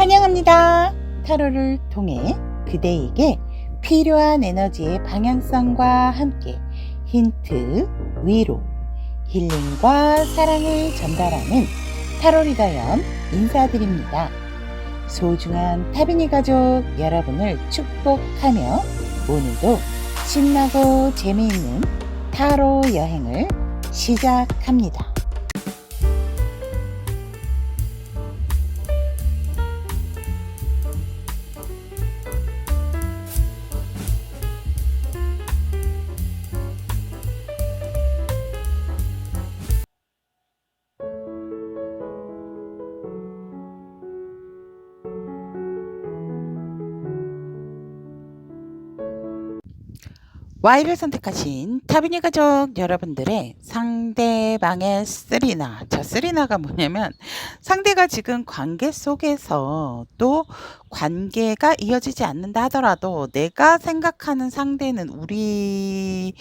환영합니다. 타로를 통해 그대에게 필요한 에너지의 방향성과 함께 힌트, 위로, 힐링과 사랑을 전달하는 타로리더연 인사드립니다. 소중한 타비니 가족 여러분을 축복하며 오늘도 신나고 재미있는 타로 여행을 시작합니다. Y를 선택하신 타비니 가족 여러분들의 상대방의 쓰리나, 저 쓰리나가 뭐냐면 상대가 지금 관계 속에서 또 관계가 이어지지 않는다 하더라도 내가 생각하는 상대는 우리의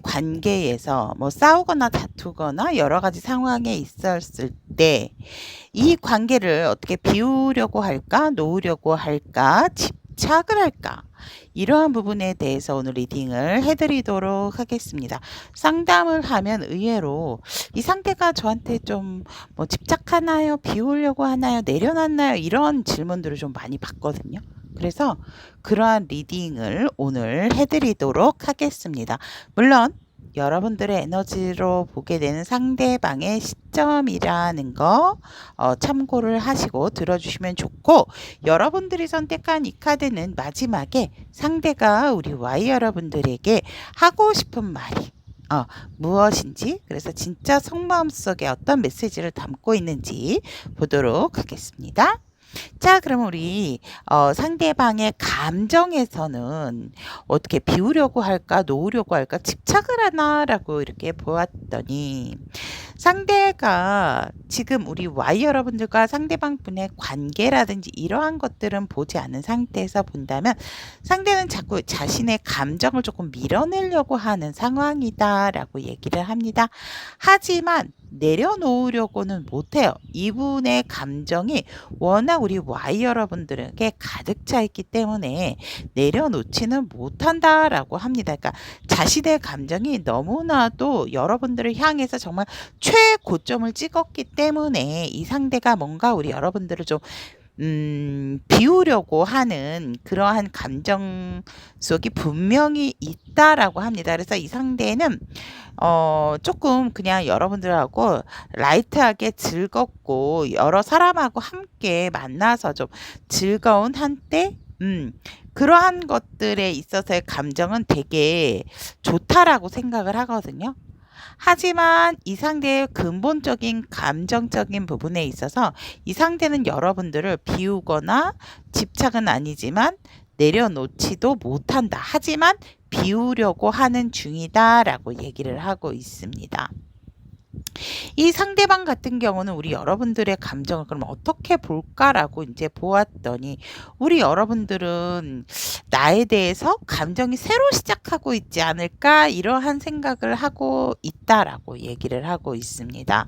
관계에서 뭐 싸우거나 다투거나 여러 가지 상황에 있었을 때 이 관계를 어떻게 비우려고 할까, 놓으려고 할까, 집착을 할까, 이러한 부분에 대해서 오늘 리딩을 해드리도록 하겠습니다. 상담을 하면 의외로 이 상대가 저한테 좀 뭐 집착하나요? 비우려고 하나요? 내려놨나요? 이런 질문들을 좀 많이 받거든요. 그래서 그러한 리딩을 오늘 해드리도록 하겠습니다. 물론 여러분들의 에너지로 보게 되는 상대방의 시점이라는 거 참고를 하시고 들어주시면 좋고, 여러분들이 선택한 이 카드는 마지막에 상대가 우리 Y 여러분들에게 하고 싶은 말이 무엇인지, 그래서 진짜 속마음 속에 어떤 메시지를 담고 있는지 보도록 하겠습니다. 자, 그럼 우리 상대방의 감정에서는 어떻게 비우려고 할까, 놓으려고 할까, 집착을 하나라고 이렇게 보았더니, 상대가 지금 우리 Y 여러분들과 상대방 분의 관계라든지 이러한 것들은 보지 않은 상태에서 본다면 상대는 자꾸 자신의 감정을 조금 밀어내려고 하는 상황이다라고 얘기를 합니다. 하지만 내려놓으려고는 못해요. 이분의 감정이 워낙 우리 Y 여러분들에게 가득 차 있기 때문에 내려놓지는 못한다라고 합니다. 그러니까 자신의 감정이 너무나도 여러분들을 향해서 정말 최고점을 찍었기 때문에 이 상대가 뭔가 우리 여러분들을 좀 비우려고 하는 그러한 감정 속이 분명히 있다라고 합니다. 그래서 이 상대는 조금 그냥 여러분들하고 라이트하게 즐겁고 여러 사람하고 함께 만나서 좀 즐거운 한때 그러한 것들에 있어서의 감정은 되게 좋다라고 생각을 하거든요. 하지만 이 상대의 근본적인 감정적인 부분에 있어서 이 상대는 여러분들을 비우거나 집착은 아니지만 내려놓지도 못한다. 하지만 비우려고 하는 중이다라고 얘기를 하고 있습니다. 이 상대방 같은 경우는 우리 여러분들의 감정을 그럼 어떻게 볼까라고 이제 보았더니, 우리 여러분들은 나에 대해서 감정이 새로 시작하고 있지 않을까, 이러한 생각을 하고 있다라고 얘기를 하고 있습니다.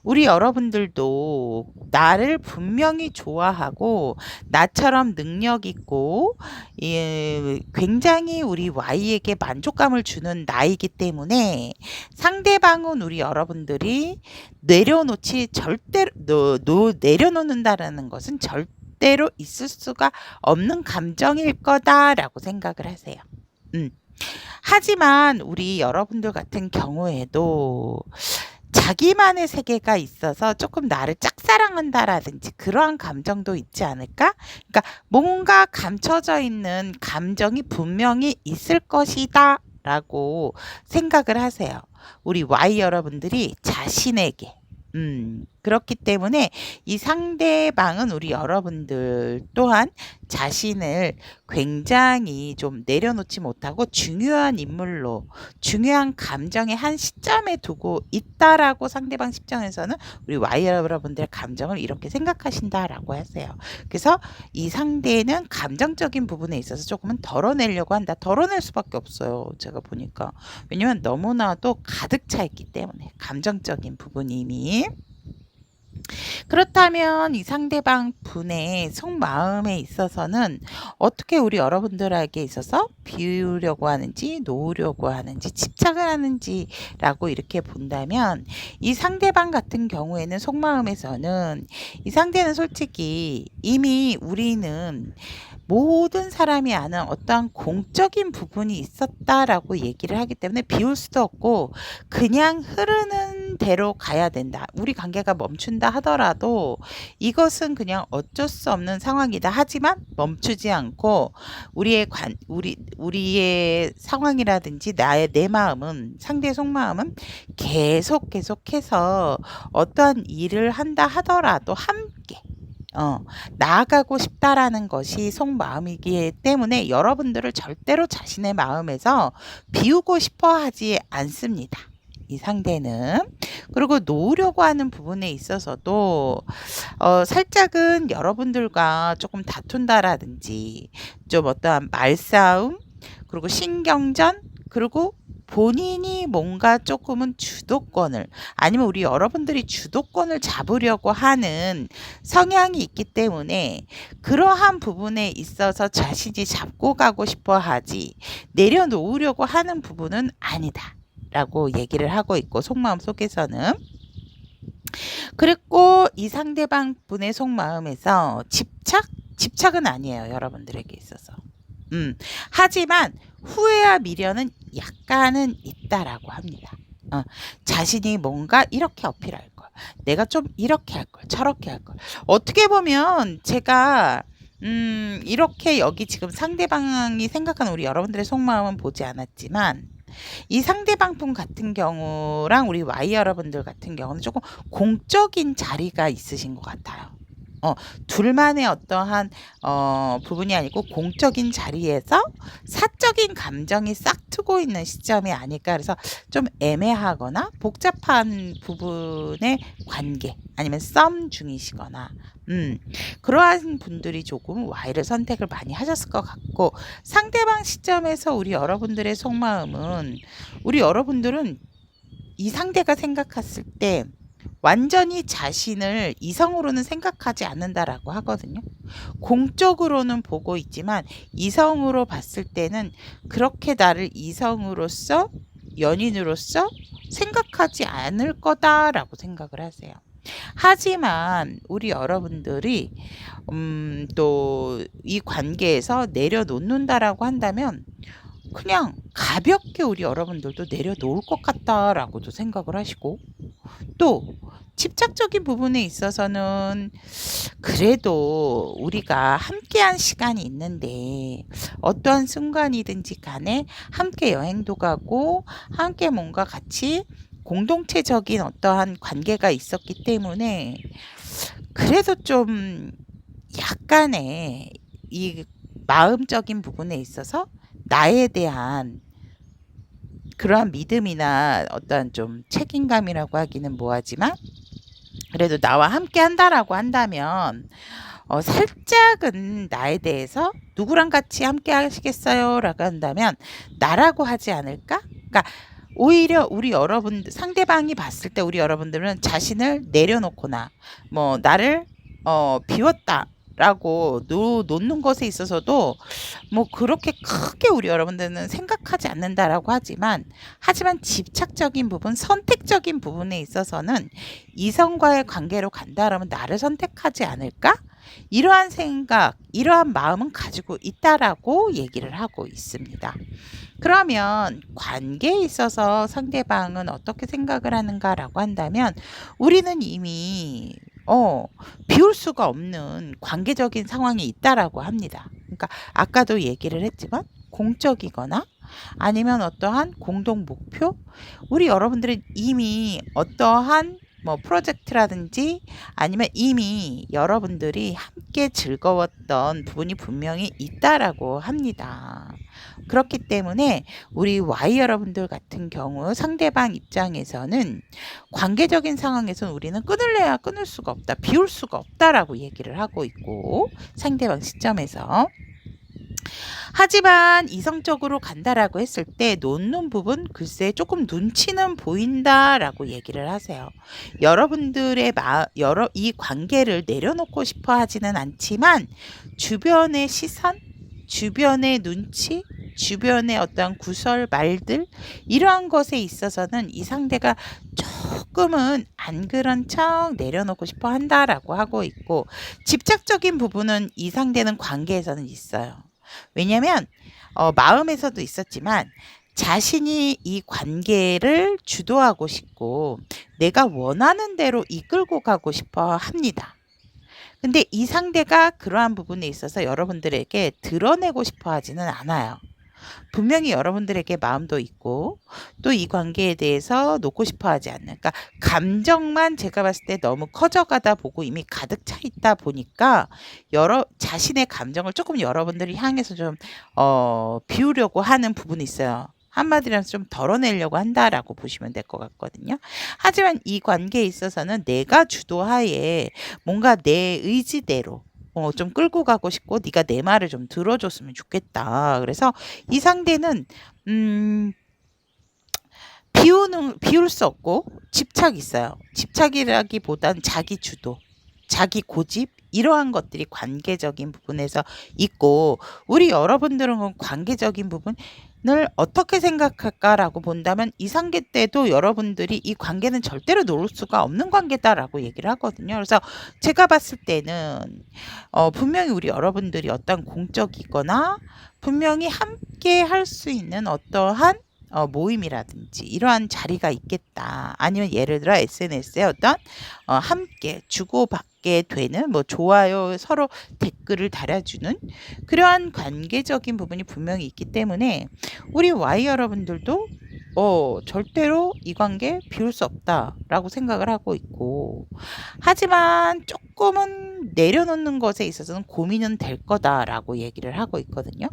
우리 여러분들도 나를 분명히 좋아하고 나처럼 능력 있고 굉장히 우리 Y에게 만족감을 주는 나이기 때문에 상대방은 우리 여러분들이 내려놓지 절대로 내려놓는다라는 것은 절대로 있을 수가 없는 감정일 거다라고 생각을 하세요. 하지만 우리 여러분들 같은 경우에도 자기만의 세계가 있어서 조금 나를 짝사랑한다라든지 그러한 감정도 있지 않을까? 그러니까 뭔가 감춰져 있는 감정이 분명히 있을 것이다 라고 생각을 하세요. 우리 Y 여러분들이 자신에게 그렇기 때문에 이 상대방은 우리 여러분들 또한 자신을 굉장히 좀 내려놓지 못하고 중요한 인물로, 중요한 감정의 한 시점에 두고 있다라고 상대방 시점에서는 우리 Y 여러분들의 감정을 이렇게 생각하신다라고 하세요. 그래서 이 상대는 감정적인 부분에 있어서 조금은 덜어내려고 한다. 덜어낼 수밖에 없어요. 제가 보니까. 왜냐면 너무나도 가득 차 있기 때문에 감정적인 부분이 이미. 그렇다면 이 상대방 분의 속마음에 있어서는 어떻게 우리 여러분들에게 있어서 비우려고 하는지, 놓으려고 하는지, 집착을 하는지라고 이렇게 본다면, 이 상대방 같은 경우에는 속마음에서는 이 상대는 솔직히 이미 우리는 모든 사람이 아는 어떠한 공적인 부분이 있었다라고 얘기를 하기 때문에 비울 수도 없고 그냥 흐르는 대로 가야 된다. 우리 관계가 멈춘다 하더라도 이것은 그냥 어쩔 수 없는 상황이다. 하지만 멈추지 않고 우리의 상황이라든지 내 마음은, 상대의 속마음은 계속해서 어떠한 일을 한다 하더라도 함께 나아가고 싶다라는 것이 속마음이기 때문에 여러분들을 절대로 자신의 마음에서 비우고 싶어 하지 않습니다. 이 상대는. 그리고 놓으려고 하는 부분에 있어서도 살짝은 여러분들과 조금 다툰다라든지 좀 어떠한 말싸움, 그리고 신경전, 그리고 본인이 뭔가 조금은 주도권을, 아니면 우리 여러분들이 주도권을 잡으려고 하는 성향이 있기 때문에 그러한 부분에 있어서 자신이 잡고 가고 싶어 하지 내려놓으려고 하는 부분은 아니다 라고 얘기를 하고 있고, 속마음 속에서는. 그리고 이 상대방 분의 속마음에서 집착은 아니에요, 여러분들에게 있어서. 하지만 후회와 미련은 약간은 있다라고 합니다. 자신이 뭔가 이렇게 어필할 걸, 내가 좀 이렇게 할 걸, 저렇게 할 걸. 어떻게 보면 제가 이렇게 여기 지금 상대방이 생각하는 우리 여러분들의 속마음은 보지 않았지만, 이 상대방 분 같은 경우랑 우리 Y 여러분들 같은 경우는 조금 공적인 자리가 있으신 것 같아요. 둘만의 어떠한 부분이 아니고 공적인 자리에서 사적인 감정이 싹트고 있는 시점이 아닐까. 그래서 좀 애매하거나 복잡한 부분의 관계, 아니면 썸 중이시거나 그러한 분들이 조금 Y를 선택을 많이 하셨을 것 같고, 상대방 시점에서 우리 여러분들의 속마음은, 우리 여러분들은 이 상대가 생각했을 때 완전히 자신을 이성으로는 생각하지 않는다라고 하거든요. 공적으로는 보고 있지만 이성으로 봤을 때는 그렇게 나를 이성으로서, 연인으로서 생각하지 않을 거다라고 생각을 하세요. 하지만 우리 여러분들이 또 이 관계에서 내려놓는다라고 한다면 그냥 가볍게 우리 여러분들도 내려놓을 것 같다라고도 생각을 하시고, 또 집착적인 부분에 있어서는 그래도 우리가 함께한 시간이 있는데 어떠한 순간이든지 간에 함께 여행도 가고 함께 뭔가 같이 공동체적인 어떠한 관계가 있었기 때문에 그래도 좀 약간의 이 마음적인 부분에 있어서 나에 대한 그러한 믿음이나 어떤 좀 책임감이라고 하기는 뭐하지만, 그래도 나와 함께 한다라고 한다면 살짝은 나에 대해서 누구랑 같이 함께 하시겠어요? 라고 한다면 나라고 하지 않을까? 그러니까 오히려 우리 여러분들, 상대방이 봤을 때 우리 여러분들은 자신을 내려놓거나 뭐 나를 비웠다 라고 놓는 것에 있어서도 뭐 그렇게 크게 우리 여러분들은 생각하지 않는다라고 하지만 집착적인 부분, 선택적인 부분에 있어서는 이성과의 관계로 간다라면 나를 선택하지 않을까? 이러한 생각, 이러한 마음은 가지고 있다라고 얘기를 하고 있습니다. 그러면 관계에 있어서 상대방은 어떻게 생각을 하는가라고 한다면, 우리는 이미 비울 수가 없는 관계적인 상황이 있다라고 합니다. 그러니까 아까도 얘기를 했지만 공적이거나 아니면 어떠한 공동 목표, 우리 여러분들은 이미 어떠한 뭐 프로젝트라든지 아니면 이미 여러분들이 함께 즐거웠던 부분이 분명히 있다라고 합니다. 그렇기 때문에 우리 Y 여러분들 같은 경우 상대방 입장에서는 관계적인 상황에서는 우리는 끊을래야 끊을 수가 없다, 비울 수가 없다라고 얘기를 하고 있고, 상대방 시점에서 하지만 이성적으로 간다라고 했을 때 놓는 부분 글쎄 조금 눈치는 보인다라고 얘기를 하세요. 여러분들의 이 관계를 내려놓고 싶어 하지는 않지만 주변의 시선, 주변의 눈치, 주변의 어떤 구설 말들 이러한 것에 있어서는 이 상대가 조금은 안 그런 척 내려놓고 싶어 한다라고 하고 있고, 집착적인 부분은 이 상대는 관계에서는 있어요. 왜냐면 마음에서도 있었지만 자신이 이 관계를 주도하고 싶고 내가 원하는 대로 이끌고 가고 싶어 합니다. 근데 이 상대가 그러한 부분에 있어서 여러분들에게 드러내고 싶어 하지는 않아요. 분명히 여러분들에게 마음도 있고 또 이 관계에 대해서 놓고 싶어 하지 않는, 그러니까 감정만 제가 봤을 때 너무 커져가다 보고 이미 가득 차 있다 보니까 자신의 감정을 조금 여러분들이 향해서 좀 비우려고 하는 부분이 있어요. 한마디로 해서 좀 덜어내려고 한다라고 보시면 될 것 같거든요. 하지만 이 관계에 있어서는 내가 주도하에 뭔가 내 의지대로 좀 끌고 가고 싶고 네가 내 말을 좀 들어줬으면 좋겠다. 그래서 이 상대는 비울 수 없고 집착이 있어요. 집착이라기보단 자기 주도, 자기 고집 이러한 것들이 관계적인 부분에서 있고, 우리 여러분들은 관계적인 부분을 어떻게 생각할까라고 본다면 이 상계 때도 여러분들이 이 관계는 절대로 놓을 수가 없는 관계다라고 얘기를 하거든요. 그래서 제가 봤을 때는 분명히 우리 여러분들이 어떤 공적이거나 분명히 함께 할 수 있는 어떠한 모임이라든지 이러한 자리가 있겠다. 아니면 예를 들어 SNS에 어떤 함께 주고받게 되는 뭐 좋아요, 서로 댓글을 달아주는 그러한 관계적인 부분이 분명히 있기 때문에 우리 Y 여러분들도 절대로 이 관계 비울 수 없다라고 생각을 하고 있고, 하지만 조금은 내려놓는 것에 있어서는 고민은 될 거다라고 얘기를 하고 있거든요.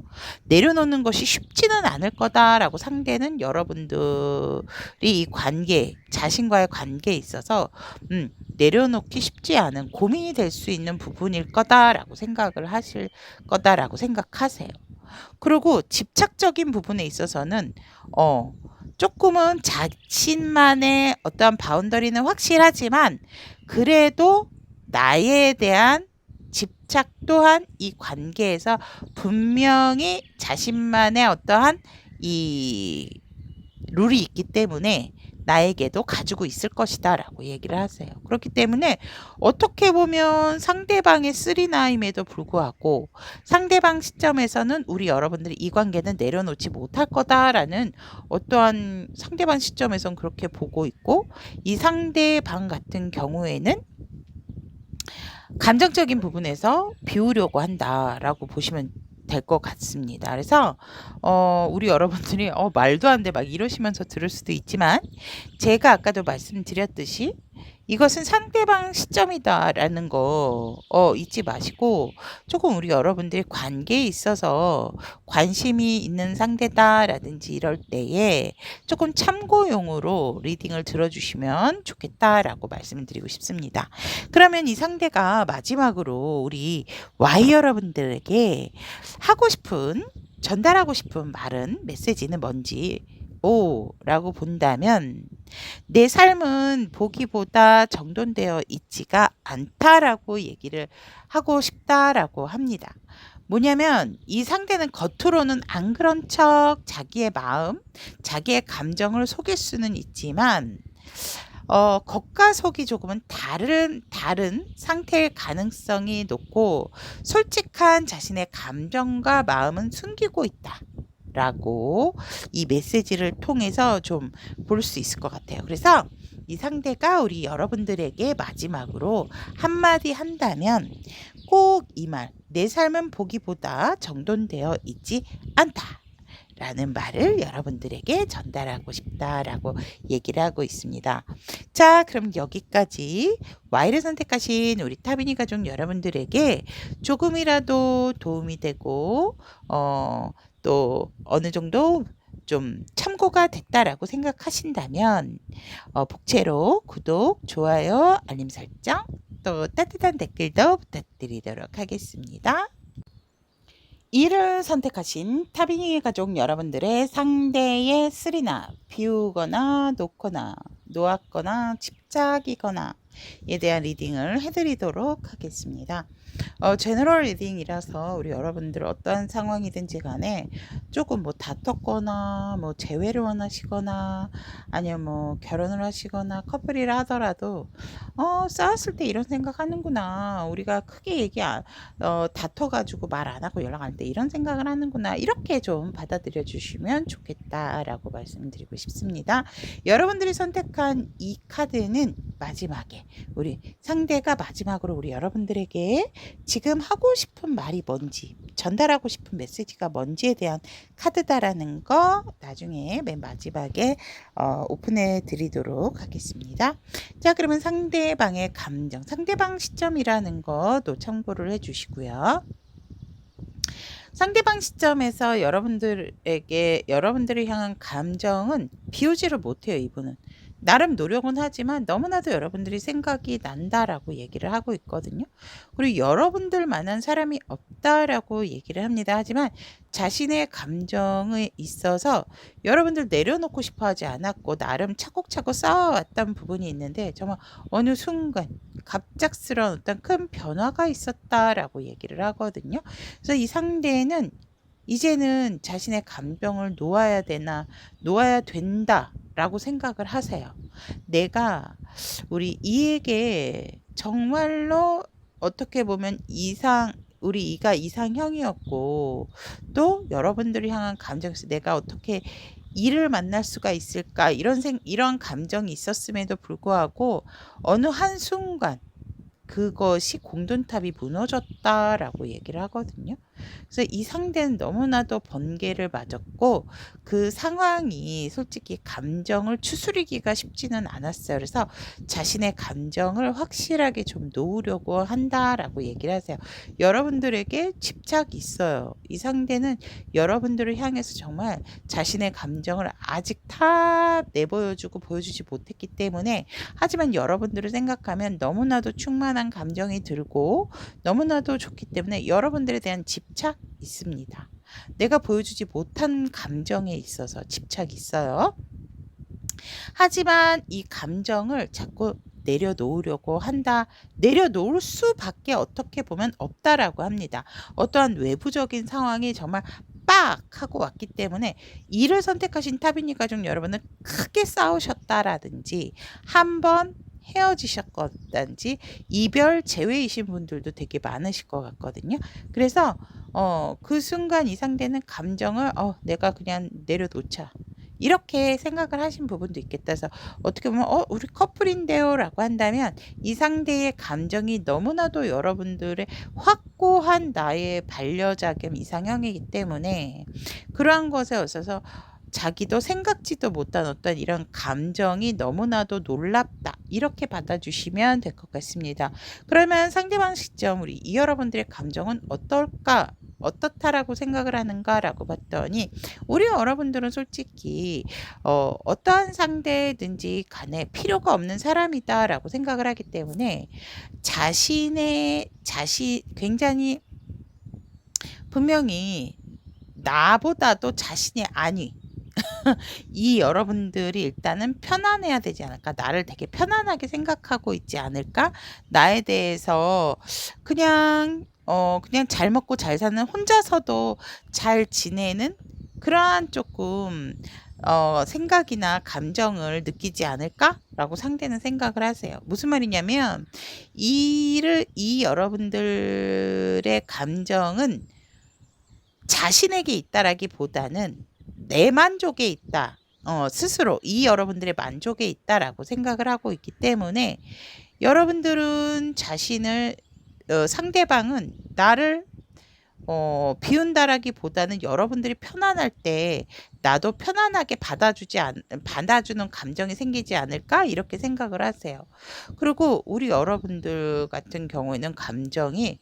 내려놓는 것이 쉽지는 않을 거다라고, 상대는 여러분들이 이 관계, 자신과의 관계에 있어서 내려놓기 쉽지 않은 고민이 될 수 있는 부분일 거다라고 생각을 하실 거다라고 생각하세요. 그리고 집착적인 부분에 있어서는 조금은 자신만의 어떤 바운더리는 확실하지만 그래도 나에 대한 집착 또한 이 관계에서 분명히 자신만의 어떠한 이 룰이 있기 때문에 나에게도 가지고 있을 것이다 라고 얘기를 하세요. 그렇기 때문에 어떻게 보면 상대방의 쓰리나임에도 불구하고 상대방 시점에서는 우리 여러분들이 이 관계는 내려놓지 못할 거다라는 어떠한 상대방 시점에선 그렇게 보고 있고, 이 상대방 같은 경우에는 감정적인 부분에서 비우려고 한다라고 보시면 될 것 같습니다. 그래서 우리 여러분들이 말도 안 돼 막 이러시면서 들을 수도 있지만, 제가 아까도 말씀드렸듯이 이것은 상대방 시점이다라는 거 잊지 마시고, 조금 우리 여러분들의 관계에 있어서 관심이 있는 상대다라든지 이럴 때에 조금 참고용으로 리딩을 들어주시면 좋겠다라고 말씀을 드리고 싶습니다. 그러면 이 상대가 마지막으로 우리 Y 여러분들에게 전달하고 싶은 말은, 메시지는 뭔지 라고 본다면, 내 삶은 보기보다 정돈되어 있지가 않다라고 얘기를 하고 싶다라고 합니다. 뭐냐면 이 상대는 겉으로는 안 그런 척 자기의 마음, 자기의 감정을 속일 수는 있지만 겉과 속이 조금은 다른 상태일 가능성이 높고, 솔직한 자신의 감정과 마음은 숨기고 있다 라고 이 메시지를 통해서 좀 볼 수 있을 것 같아요. 그래서 이 상대가 우리 여러분들에게 마지막으로 한마디 한다면 꼭 이 말, 내 삶은 보기보다 정돈되어 있지 않다 라는 말을 여러분들에게 전달하고 싶다라고 얘기를 하고 있습니다. 자, 그럼 여기까지 Y를 선택하신 우리 타비니 가족 여러분들에게 조금이라도 도움이 되고 또 어느 정도 좀 참고가 됐다라고 생각하신다면 복채로 구독, 좋아요, 알림 설정, 또 따뜻한 댓글도 부탁드리도록 하겠습니다. 이를 선택하신 타비니 가족 여러분들의 상대의 쓰리나 비우거나 놓거나 놓았거나 집착이거나에 대한 리딩을 해드리도록 하겠습니다. 제너럴 리딩이라서 우리 여러분들 어떠한 상황이든지 간에 조금 뭐 다퉜거나 뭐 재회를 원하시거나 아니면 뭐 결혼을 하시거나 커플이라 하더라도 싸웠을 때 이런 생각하는구나. 우리가 크게 다퉈가지고 말 안 하고 연락 안 때 이런 생각을 하는구나. 이렇게 좀 받아들여 주시면 좋겠다라고 말씀드리고 싶습니다. 여러분들이 선택한 이 카드는 마지막에 우리 상대가 마지막으로 우리 여러분들에게 지금 하고 싶은 말이 뭔지, 전달하고 싶은 메시지가 뭔지에 대한 카드다라는 거 나중에 맨 마지막에 오픈해 드리도록 하겠습니다. 자, 그러면 상대방의 감정, 상대방 시점이라는 것도 참고를 해 주시고요. 상대방 시점에서 여러분들을 향한 감정은 비우지를 못해요, 이분은. 나름 노력은 하지만 너무나도 여러분들이 생각이 난다라고 얘기를 하고 있거든요. 그리고 여러분들만한 사람이 없다라고 얘기를 합니다. 하지만 자신의 감정에 있어서 여러분들 내려놓고 싶어 하지 않았고 나름 차곡차곡 쌓아왔던 부분이 있는데 정말 어느 순간 갑작스러운 어떤 큰 변화가 있었다라고 얘기를 하거든요. 그래서 이 상대는 이제는 자신의 감정을 놓아야 된다라고 생각을 하세요. 내가 우리 이에게 정말로 어떻게 보면 우리 이가 이상형이었고 또 여러분들을 향한 감정에서 내가 어떻게 이를 만날 수가 있을까 이런 감정이 있었음에도 불구하고 어느 한순간 그것이 공든탑이 무너졌다라고 얘기를 하거든요. 그래서 이 상대는 너무나도 번개를 맞았고 그 상황이 솔직히 감정을 추스리기가 쉽지는 않았어요. 그래서 자신의 감정을 확실하게 좀 놓으려고 한다라고 얘기를 하세요. 여러분들에게 집착이 있어요. 이 상대는 여러분들을 향해서 정말 자신의 감정을 아직 다 내보여주고 보여주지 못했기 때문에 하지만 여러분들을 생각하면 너무나도 충만한 감정이 들고 너무나도 좋기 때문에 여러분들에 대한 집착 있습니다. 내가 보여주지 못한 감정에 있어서 집착이 있어요. 하지만 이 감정을 자꾸 내려놓으려고 한다. 내려놓을 수밖에 어떻게 보면 없다라고 합니다. 어떠한 외부적인 상황이 정말 빡 하고 왔기 때문에 이를 선택하신 타비니 가족 여러분은 크게 싸우셨다라든지 한번 헤어지셨다든지 이별 제외이신 분들도 되게 많으실 것 같거든요. 그래서 그 순간 이 상대는 감정을 내가 그냥 내려놓자. 이렇게 생각을 하신 부분도 있겠다. 그래서 어떻게 보면 우리 커플인데요 라고 한다면 이 상대의 감정이 너무나도 여러분들의 확고한 나의 반려자겸 이상형이기 때문에 그러한 것에 있어서 자기도 생각지도 못한 어떤 이런 감정이 너무나도 놀랍다. 이렇게 받아주시면 될 것 같습니다. 그러면 상대방 시점 우리 이 여러분들의 감정은 어떻다라고 생각을 하는가라고 봤더니 우리 여러분들은 솔직히 어떠한 상대든지 간에 필요가 없는 사람이다라고 생각을 하기 때문에 굉장히 분명히 나보다도 자신의 안위 이 여러분들이 일단은 편안해야 되지 않을까? 나를 되게 편안하게 생각하고 있지 않을까? 나에 대해서 그냥 잘 먹고 잘 사는 혼자서도 잘 지내는 그러한 조금 생각이나 감정을 느끼지 않을까라고 상대는 생각을 하세요. 무슨 말이냐면 이 여러분들의 감정은 자신에게 있다라기보다는 내 만족에 있다. 스스로 이 여러분들의 만족에 있다라고 생각을 하고 있기 때문에 여러분들은 상대방은 나를 비운다라기보다는 여러분들이 편안할 때 나도 편안하게 받아주는 감정이 생기지 않을까 이렇게 생각을 하세요. 그리고 우리 여러분들 같은 경우에는 감정이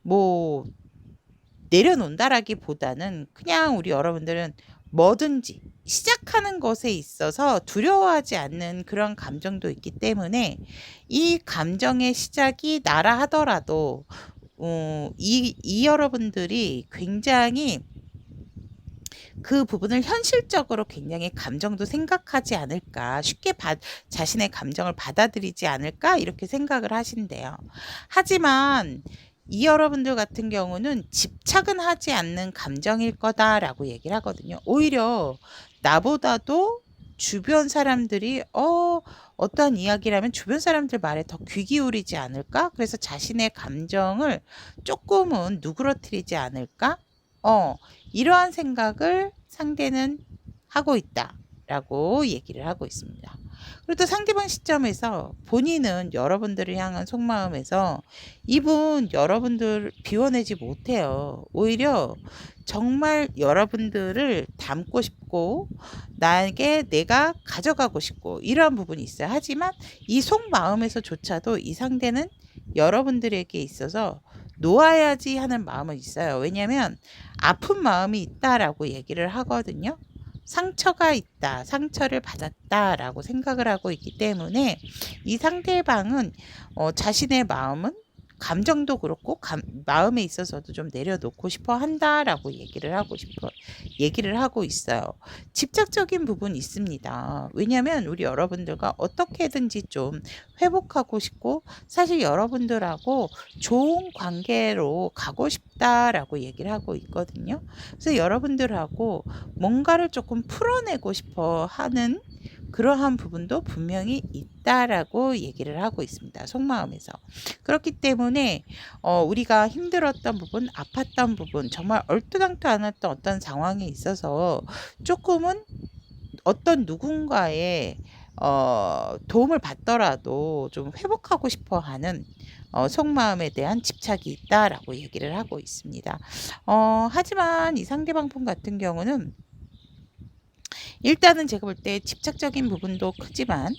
뭐 내려놓는다라기보다는 그냥 우리 여러분들은 뭐든지 시작하는 것에 있어서 두려워하지 않는 그런 감정도 있기 때문에 이 감정의 시작이 나라 하더라도 이 여러분들이 굉장히 그 부분을 현실적으로 굉장히 감정도 생각하지 않을까, 쉽게 자신의 감정을 받아들이지 않을까 이렇게 생각을 하신대요. 하지만 이 여러분들 같은 경우는 집착은 하지 않는 감정일 거다라고 얘기를 하거든요. 오히려 나보다도 주변 사람들이 어떠한 이야기라면 주변 사람들 말에 더 귀 기울이지 않을까? 그래서 자신의 감정을 조금은 누그러뜨리지 않을까? 이러한 생각을 상대는 하고 있다라고 얘기를 하고 있습니다. 그리고 또 상대방 시점에서 본인은 여러분들을 향한 속마음에서 이분 여러분들 비워내지 못해요. 오히려 정말 여러분들을 닮고 싶고 나에게 내가 가져가고 싶고 이러한 부분이 있어요. 하지만 이 속마음에서조차도 이 상대는 여러분들에게 있어서 놓아야지 하는 마음은 있어요. 왜냐하면 아픈 마음이 있다라고 얘기를 하거든요. 상처가 있다, 상처를 받았다라고 생각을 하고 있기 때문에 이 상대방은 자신의 마음은 감정도 그렇고 마음에 있어서도 좀 내려놓고 싶어 한다라고 얘기를 하고 있어요. 집착적인 부분이 있습니다. 왜냐하면 우리 여러분들과 어떻게든지 좀 회복하고 싶고 사실 여러분들하고 좋은 관계로 가고 싶다라고 얘기를 하고 있거든요. 그래서 여러분들하고 뭔가를 조금 풀어내고 싶어 하는 그러한 부분도 분명히 있다라고 얘기를 하고 있습니다. 속마음에서. 그렇기 때문에 우리가 힘들었던 부분, 아팠던 부분, 정말 얼토당토 않았던 어떤 상황에 있어서 조금은 어떤 누군가의 도움을 받더라도 좀 회복하고 싶어 하는 속마음에 대한 집착이 있다라고 얘기를 하고 있습니다. 하지만 이 상대방 분 같은 경우는 일단은 제가 볼 때 집착적인 부분도 크지만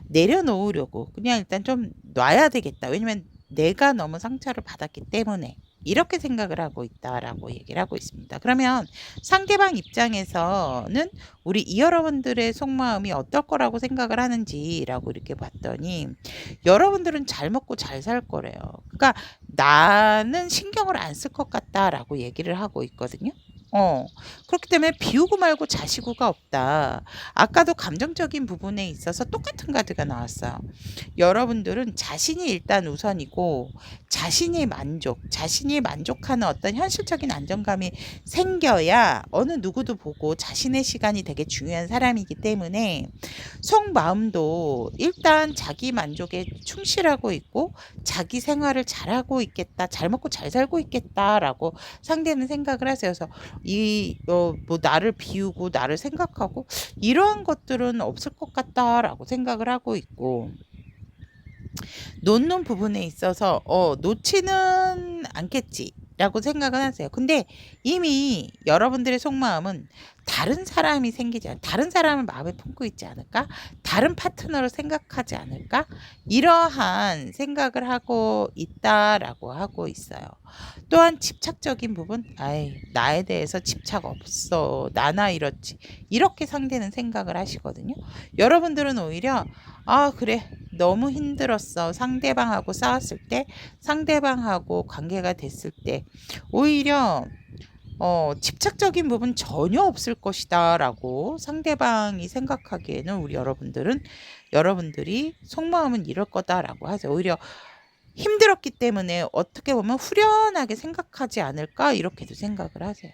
내려놓으려고 그냥 일단 좀 놔야 되겠다. 왜냐면 내가 너무 상처를 받았기 때문에 이렇게 생각을 하고 있다라고 얘기를 하고 있습니다. 그러면 상대방 입장에서는 우리 이 여러분들의 속마음이 어떨 거라고 생각을 하는지라고 이렇게 봤더니 여러분들은 잘 먹고 잘 살 거래요. 그러니까 나는 신경을 안 쓸 것 같다라고 얘기를 하고 있거든요. 그렇기 때문에 비우고 말고 자시고가 없다. 아까도 감정적인 부분에 있어서 똑같은 카드가 나왔어요. 여러분들은 자신이 일단 우선이고 자신이 만족하는 어떤 현실적인 안정감이 생겨야 어느 누구도 보고 자신의 시간이 되게 중요한 사람이기 때문에 속마음도 일단 자기 만족에 충실하고 있고 자기 생활을 잘하고 있겠다, 잘 먹고 잘 살고 있겠다라고 상대는 생각을 하세요. 그래서 뭐 나를 비우고 나를 생각하고 이러한 것들은 없을 것 같다라고 생각을 하고 있고 놓는 부분에 있어서 놓지는 않겠지라고 생각은 하세요. 근데 이미 여러분들의 속마음은 다른 사람이 생기지 않, 다른 사람을 마음에 품고 있지 않을까? 다른 파트너를 생각하지 않을까? 이러한 생각을 하고 있다라고 하고 있어요. 또한 집착적인 부분, 나에 대해서 집착 없어. 나나 이렇지. 이렇게 상대는 생각을 하시거든요. 여러분들은 오히려 그래. 너무 힘들었어. 상대방하고 싸웠을 때, 상대방하고 관계가 됐을 때, 오히려 집착적인 부분 전혀 없을 것이다 라고 상대방이 생각하기에는 여러분들이 속마음은 이럴 거다라고 하죠. 오히려 힘들었기 때문에 어떻게 보면 후련하게 생각하지 않을까 이렇게도 생각을 하세요.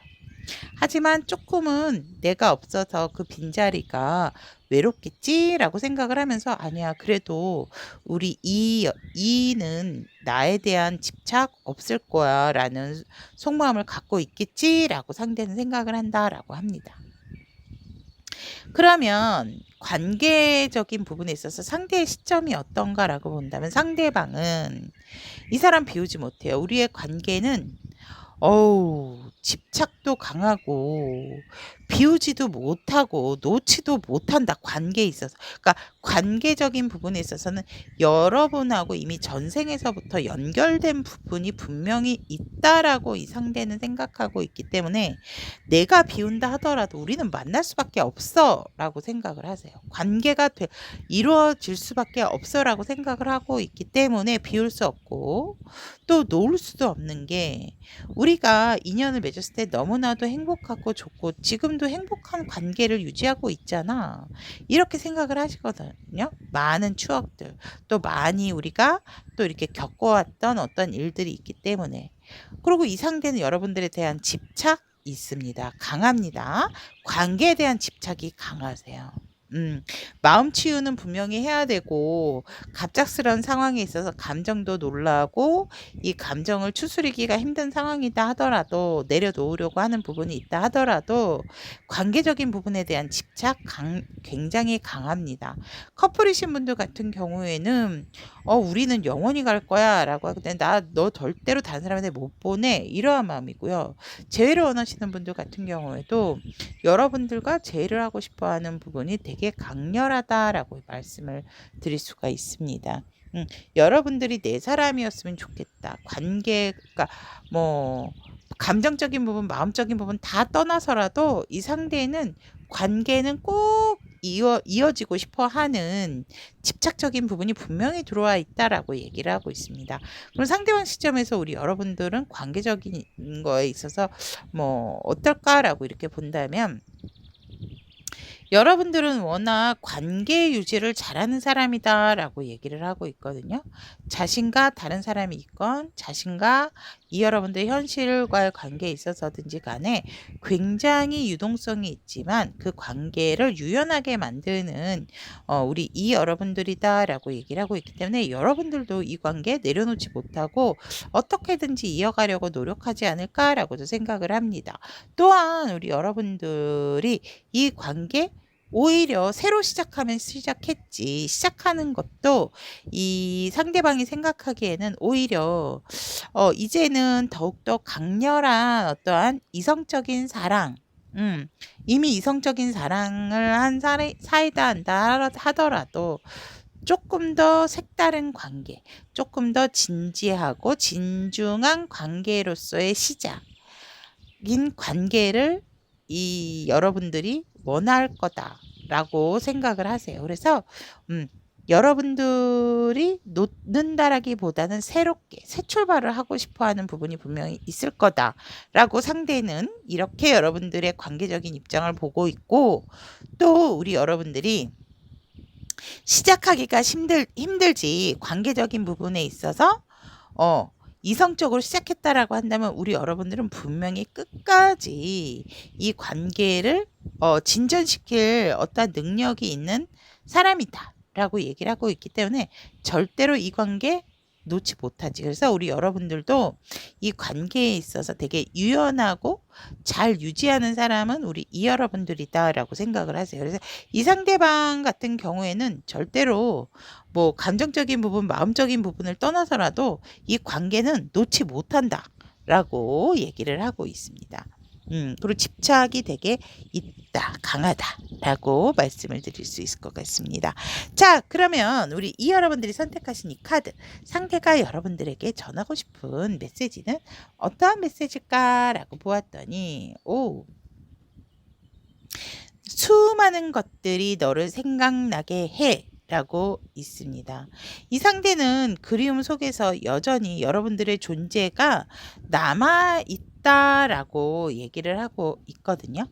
하지만 조금은 내가 없어서 그 빈자리가 외롭겠지라고 생각을 하면서 아니야 그래도 우리 이는 나에 대한 집착 없을 거야 라는 속마음을 갖고 있겠지라고 상대는 생각을 한다라고 합니다. 그러면 관계적인 부분에 있어서 상대의 시점이 어떤가라고 본다면 상대방은 이 사람 비우지 못해요. 우리의 관계는 집착도 강하고 비우지도 못하고 놓지도 못한다, 관계에 있어서. 그러니까 관계적인 부분에 있어서는 여러분하고 이미 전생에서부터 연결된 부분이 분명히 있다라고 이 상대는 생각하고 있기 때문에 내가 비운다 하더라도 우리는 만날 수밖에 없어라고 생각을 하세요. 관계가 이루어질 수밖에 없어라고 생각을 하고 있기 때문에 비울 수 없고 또 놓을 수도 없는 게, 우리가 인연을 맺었을 때 너무나도 행복하고 좋고 지금도 행복한 관계를 유지하고 있잖아, 이렇게 생각을 하시거든요. 많은 추억들, 또 많이 우리가 또 이렇게 겪어왔던 어떤 일들이 있기 때문에. 그리고 이 상대는 여러분들에 대한 집착 있습니다. 강합니다. 관계에 대한 집착이 강하세요. 마음 치유는 분명히 해야 되고, 갑작스러운 상황에 있어서 감정도 놀라고 이 감정을 추스리기가 힘든 상황이다 하더라도, 내려놓으려고 하는 부분이 있다 하더라도 관계적인 부분에 대한 집착 굉장히 강합니다. 커플이신 분들 같은 경우에는 우리는 영원히 갈 거야 라고 하거든요. 나 너 절대로 다른 사람한테 못 보내, 이러한 마음이고요. 재회를 원하시는 분들 같은 경우에도 여러분들과 재회를 하고 싶어하는 부분이 되게 강렬하다라고 말씀을 드릴 수가 있습니다. 여러분들이 내 사람이었으면 좋겠다. 관계가 뭐 감정적인 부분, 마음적인 부분 다 떠나서라도 이 상대는 관계는 꼭 이어지고 싶어 하는 집착적인 부분이 분명히 들어와 있다라고 얘기를 하고 있습니다. 그럼 상대방 시점에서 우리 여러분들은 관계적인 거에 있어서 뭐 어떨까라고 이렇게 본다면, 여러분들은 워낙 관계 유지를 잘하는 사람이다라고 얘기를 하고 있거든요. 자신과 다른 사람이 있건 자신과 이 여러분들의 현실과의 관계에 있어서든지 간에 굉장히 유동성이 있지만 그 관계를 유연하게 만드는 우리 이 여러분들이다라고 얘기를 하고 있기 때문에, 여러분들도 이 관계 내려놓지 못하고 어떻게든지 이어가려고 노력하지 않을까라고도 생각을 합니다. 또한 우리 여러분들이 이 관계 오히려 새로 시작하면 시작했지, 시작하는 것도 이 상대방이 생각하기에는 오히려 이제는 더욱더 강렬한 어떠한 이성적인 사랑, 이미 이성적인 사랑을 한 사이다 한다 하더라도 조금 더 색다른 관계, 조금 더 진지하고 진중한 관계로서의 시작인 관계를 이 여러분들이 원할 거다라고 생각을 하세요. 그래서 여러분들이 놓는다라기보다는 새롭게 새 출발을 하고 싶어하는 부분이 분명히 있을 거다라고 상대는 이렇게 여러분들의 관계적인 입장을 보고 있고, 또 우리 여러분들이 시작하기가 힘들지 관계적인 부분에 있어서 이성적으로 시작했다라고 한다면 우리 여러분들은 분명히 끝까지 이 관계를 진전시킬 어떤 능력이 있는 사람이다라고 얘기를 하고 있기 때문에 절대로 이 관계 놓지 못하지. 그래서 우리 여러분들도 이 관계에 있어서 되게 유연하고 잘 유지하는 사람은 우리 이 여러분들이다라고 생각을 하세요. 그래서 이 상대방 같은 경우에는 절대로 뭐 감정적인 부분, 마음적인 부분을 떠나서라도 이 관계는 놓지 못한다라고 얘기를 하고 있습니다. 그리고 집착이 되게 있다, 강하다라고 말씀을 드릴 수 있을 것 같습니다. 자, 그러면 우리 이 여러분들이 선택하신 이 카드, 상대가 여러분들에게 전하고 싶은 메시지는 어떠한 메시지일까라고 보았더니, 수많은 것들이 너를 생각나게 해 라고 있습니다. 이 상대는 그리움 속에서 여전히 여러분들의 존재가 남아 있다라고 얘기를 하고 있거든요.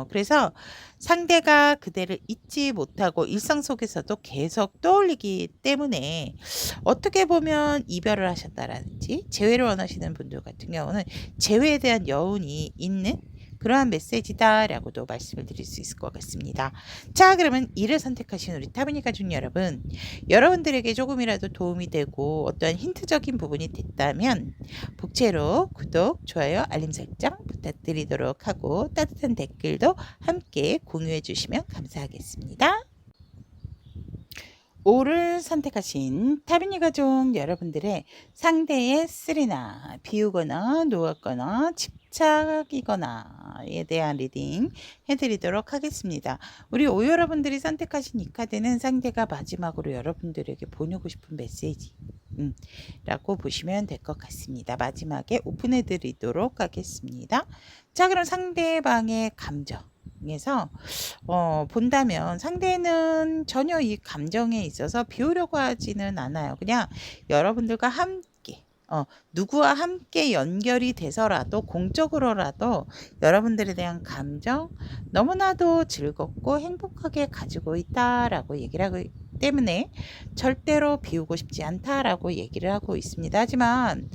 그래서 상대가 그대를 잊지 못하고 일상 속에서도 계속 떠올리기 때문에 어떻게 보면 이별을 하셨다라든지 재회를 원하시는 분들 같은 경우는 재회에 대한 여운이 있는 그러한 메시지다라고도 말씀을 드릴 수 있을 것 같습니다. 자, 그러면 이를 선택하신 우리 타비니 가족 여러분, 여러분들에게 조금이라도 도움이 되고 어떠한 힌트적인 부분이 됐다면 복채로 구독, 좋아요, 알림 설정 부탁드리도록 하고 따뜻한 댓글도 함께 공유해 주시면 감사하겠습니다. 오를 선택하신 타비니 가족 여러분들의 상대의 쓰리나 비우거나 놓았거나 집착이거나에 대한 리딩 해드리도록 하겠습니다. 우리 오 여러분들이 선택하신 이 카드는 상대가 마지막으로 여러분들에게 보내고 싶은 메시지 라고 보시면 될 것 같습니다. 마지막에 오픈해 드리도록 하겠습니다. 자, 그럼 상대방의 감정에서 본다면 상대는 전혀 이 감정에 있어서 비우려고 하지는 않아요. 그냥 여러분들과 함께 누구와 함께 연결이 돼서라도 공적으로라도 여러분들에 대한 감정 너무나도 즐겁고 행복하게 가지고 있다라고 얘기를 하고 때문에 절대로 비우고 싶지 않다라고 얘기를 하고 있습니다. 하지만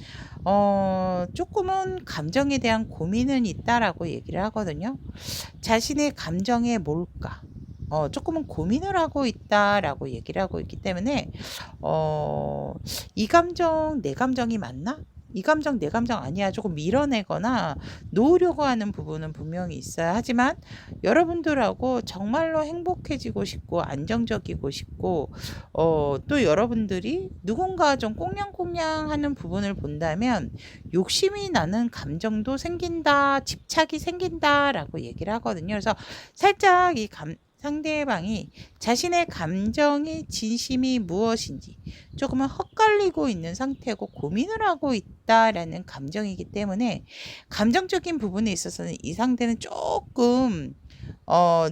조금은 감정에 대한 고민은 있다라고 얘기를 하거든요. 자신의 감정에 뭘까? 조금은 고민을 하고 있다라고 얘기를 하고 있기 때문에 이 감정 내 감정이 맞나? 이 감정 내 감정 아니야. 조금 밀어내거나 놓으려고 하는 부분은 분명히 있어요. 하지만 여러분들하고 정말로 행복해지고 싶고 안정적이고 싶고 또 여러분들이 누군가 좀 꽁냥꽁냥 하는 부분을 본다면 욕심이 나는 감정도 생긴다, 집착이 생긴다라고 얘기를 하거든요. 그래서 살짝 상대방이 자신의 감정의 진심이 무엇인지 조금은 헛갈리고 있는 상태고 고민을 하고 있다라는 감정이기 때문에 감정적인 부분에 있어서는 이 상대는 조금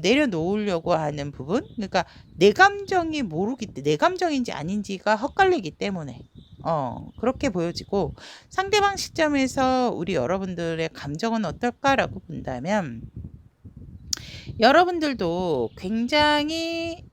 내려놓으려고 하는 부분, 그러니까 내 감정이 내 감정인지 아닌지가 헛갈리기 때문에 그렇게 보여지고, 상대방 시점에서 우리 여러분들의 감정은 어떨까라고 본다면 여러분들도 굉장히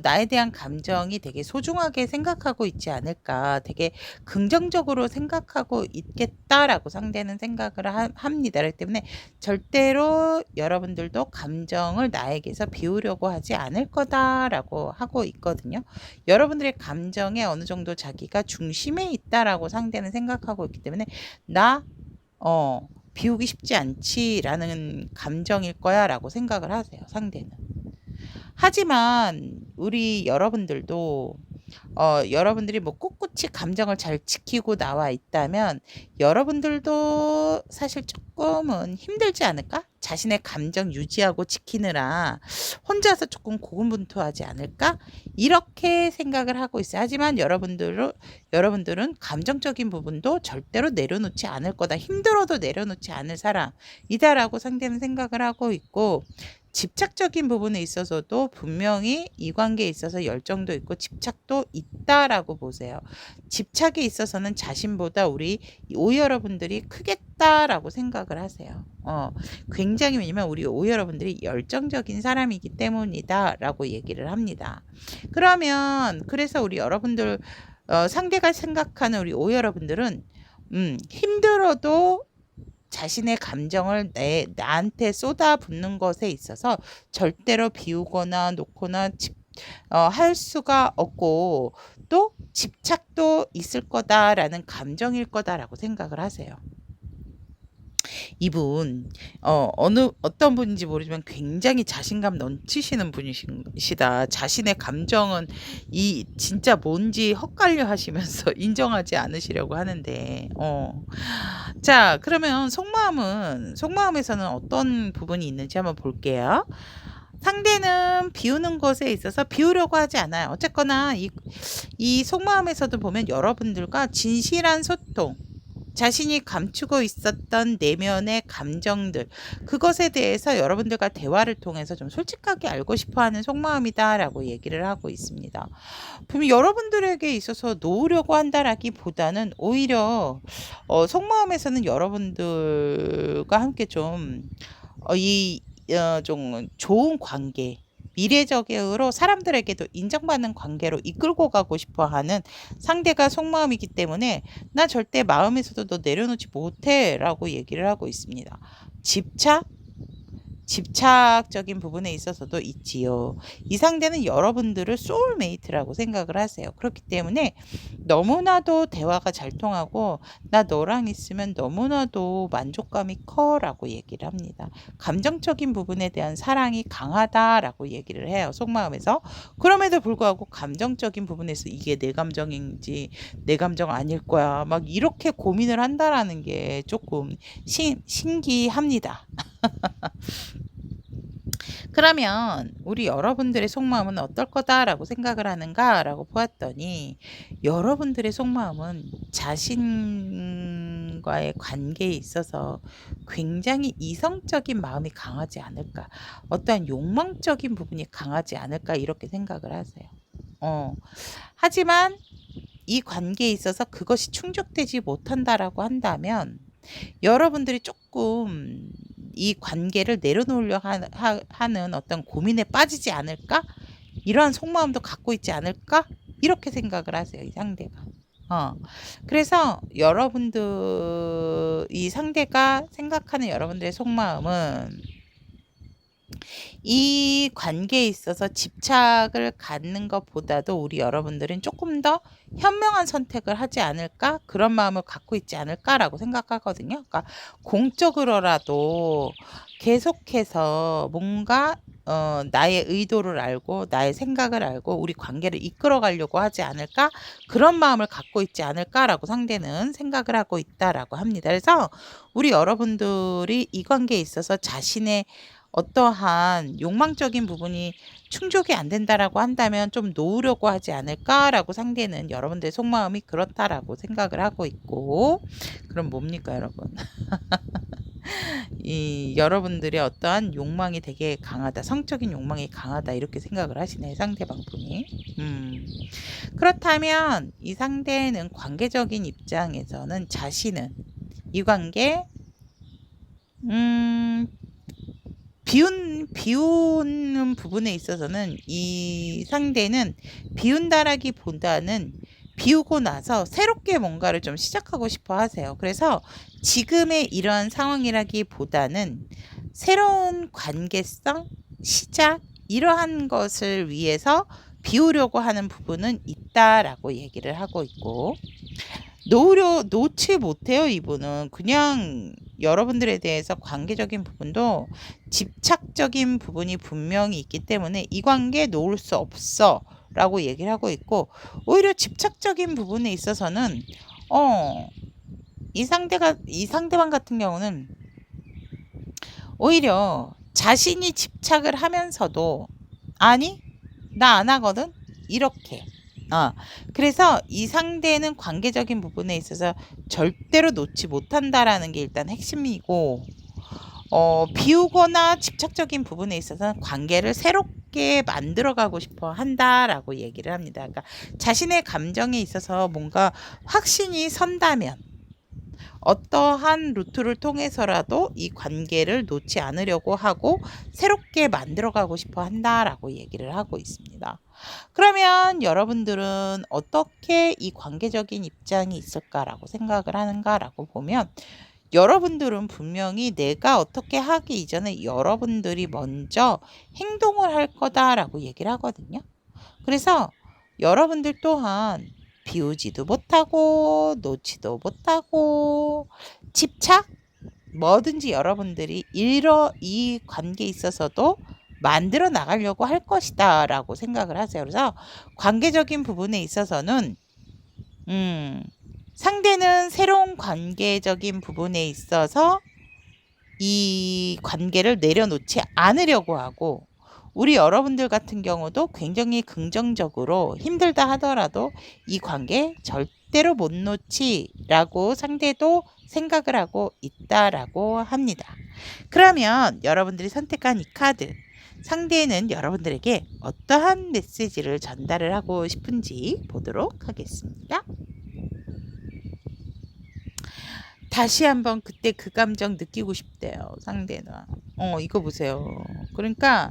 나에 대한 감정이 되게 소중하게 생각하고 있지 않을까, 되게 긍정적으로 생각하고 있겠다라고 상대는 생각을 합니다. 그렇기 때문에 절대로 여러분들도 감정을 나에게서 비우려고 하지 않을 거다라고 하고 있거든요. 여러분들의 감정에 어느 정도 자기가 중심에 있다라고 상대는 생각하고 있기 때문에 비우기 쉽지 않지라는 감정일 거야 라고 생각을 하세요, 상대는. 하지만 우리 여러분들도 여러분들이 뭐 꿋꿋이 감정을 잘 지키고 나와 있다면 여러분들도 사실 조금은 힘들지 않을까? 자신의 감정 유지하고 지키느라 혼자서 조금 고군분투하지 않을까? 이렇게 생각을 하고 있어요. 하지만 여러분들은 감정적인 부분도 절대로 내려놓지 않을 거다. 힘들어도 내려놓지 않을 사람이다라고 상대는 생각을 하고 있고, 집착적인 부분에 있어서도 분명히 이 관계에 있어서 열정도 있고 집착도 있다라고 보세요. 집착에 있어서는 자신보다 우리 오 여러분들이 크겠다라고 생각을 하세요. 굉장히, 왜냐면 우리 오 여러분들이 열정적인 사람이기 때문이다라고 얘기를 합니다. 그래서 우리 여러분들 상대가 생각하는 우리 오 여러분들은 힘들어도 자신의 감정을 나한테 쏟아붓는 것에 있어서 절대로 비우거나 놓거나 할 수가 없고, 또 집착도 있을 거다라는 감정일 거다라고 생각을 하세요. 이분 어떤 분인지 모르지만 굉장히 자신감 넘치시는 분이시다. 자신의 감정은 진짜 뭔지 헛갈려 하시면서 인정하지 않으시려고 하는데 자, 그러면 속마음에서는 어떤 부분이 있는지 한번 볼게요. 상대는 비우는 것에 있어서 비우려고 하지 않아요. 어쨌거나 이 속마음에서도 보면 여러분들과 진실한 소통, 자신이 감추고 있었던 내면의 감정들, 그것에 대해서 여러분들과 대화를 통해서 좀 솔직하게 알고 싶어하는 속마음이다라고 얘기를 하고 있습니다. 분명 여러분들에게 있어서 놓으려고 한다라기보다는 오히려 속마음에서는 여러분들과 함께 좀 좋은 관계, 미래적으로 사람들에게도 인정받는 관계로 이끌고 가고 싶어하는 상대가 속마음이기 때문에 나 절대 마음에서도 너 내려놓지 못해 라고 얘기를 하고 있습니다. 집착적인 부분에 있어서도 있지요. 이 상대는 여러분들을 소울메이트라고 생각을 하세요. 그렇기 때문에 너무나도 대화가 잘 통하고 나 너랑 있으면 너무나도 만족감이 커라고 얘기를 합니다. 감정적인 부분에 대한 사랑이 강하다라고 얘기를 해요. 속마음에서. 그럼에도 불구하고 감정적인 부분에서 이게 내 감정인지 내 감정 아닐 거야. 막 이렇게 고민을 한다라는 게 조금 신기합니다. 그러면 우리 여러분들의 속마음은 어떨 거다라고 생각을 하는가라고 보았더니 여러분들의 속마음은 자신과의 관계에 있어서 굉장히 이성적인 마음이 강하지 않을까, 어떠한 욕망적인 부분이 강하지 않을까 이렇게 생각을 하세요. 하지만 이 관계에 있어서 그것이 충족되지 못한다라고 한다면 여러분들이 조금 이 관계를 내려놓으려 하는 어떤 고민에 빠지지 않을까? 이러한 속마음도 갖고 있지 않을까? 이렇게 생각을 하세요, 이 상대가. 그래서 여러분들, 이 상대가 생각하는 여러분들의 속마음은 이 관계에 있어서 집착을 갖는 것보다도 우리 여러분들은 조금 더 현명한 선택을 하지 않을까? 그런 마음을 갖고 있지 않을까라고 생각하거든요. 그러니까 공적으로라도 계속해서 뭔가 나의 의도를 알고 나의 생각을 알고 우리 관계를 이끌어 가려고 하지 않을까? 그런 마음을 갖고 있지 않을까라고 상대는 생각을 하고 있다라고 합니다. 그래서 우리 여러분들이 이 관계에 있어서 자신의 어떠한 욕망적인 부분이 충족이 안 된다라고 한다면 좀 놓으려고 하지 않을까라고 상대는 여러분들의 속마음이 그렇다라고 생각을 하고 있고, 그럼 뭡니까 여러분? 이 여러분들의 어떠한 욕망이 되게 강하다, 성적인 욕망이 강하다 이렇게 생각을 하시네, 상대방 분이. 그렇다면 이 상대는 관계적인 입장에서는 자신은 이 관계 비우는 부분에 있어서는 이 상대는 비운다라기보다는 비우고 나서 새롭게 뭔가를 좀 시작하고 싶어 하세요. 그래서 지금의 이러한 상황이라기보다는 새로운 관계성, 시작, 이러한 것을 위해서 비우려고 하는 부분은 있다라고 얘기를 하고 있고, 놓지 못해요. 이분은 그냥 여러분들에 대해서 관계적인 부분도 집착적인 부분이 분명히 있기 때문에 이 관계 놓을 수 없어 라고 얘기를 하고 있고, 오히려 집착적인 부분에 있어서는 이 상대방 같은 경우는 오히려 자신이 집착을 하면서도 아니 나 안 하거든 이렇게 그래서 이 상대는 관계적인 부분에 있어서 절대로 놓지 못한다라는 게 일단 핵심이고, 비우거나 집착적인 부분에 있어서는 관계를 새롭게 만들어가고 싶어 한다라고 얘기를 합니다. 그러니까 자신의 감정에 있어서 뭔가 확신이 선다면 어떠한 루트를 통해서라도 이 관계를 놓지 않으려고 하고 새롭게 만들어가고 싶어 한다라고 얘기를 하고 있습니다. 그러면 여러분들은 어떻게 이 관계적인 입장이 있을까라고 생각을 하는가라고 보면, 여러분들은 분명히 내가 어떻게 하기 이전에 여러분들이 먼저 행동을 할 거다라고 얘기를 하거든요. 그래서 여러분들 또한 비우지도 못하고 놓지도 못하고 집착 뭐든지 여러분들이 이 관계에 있어서도 만들어 나가려고 할 것이다 라고 생각을 하세요. 그래서 관계적인 부분에 있어서는 상대는 새로운 관계적인 부분에 있어서 이 관계를 내려놓지 않으려고 하고, 우리 여러분들 같은 경우도 굉장히 긍정적으로 힘들다 하더라도 이 관계 절대로 못 놓지라고 상대도 생각을 하고 있다라고 합니다. 그러면 여러분들이 선택한 이 카드, 상대는 여러분들에게 어떠한 메시지를 전달을 하고 싶은지 보도록 하겠습니다. 다시 한번 그때 그 감정 느끼고 싶대요, 상대는. 이거 보세요. 그러니까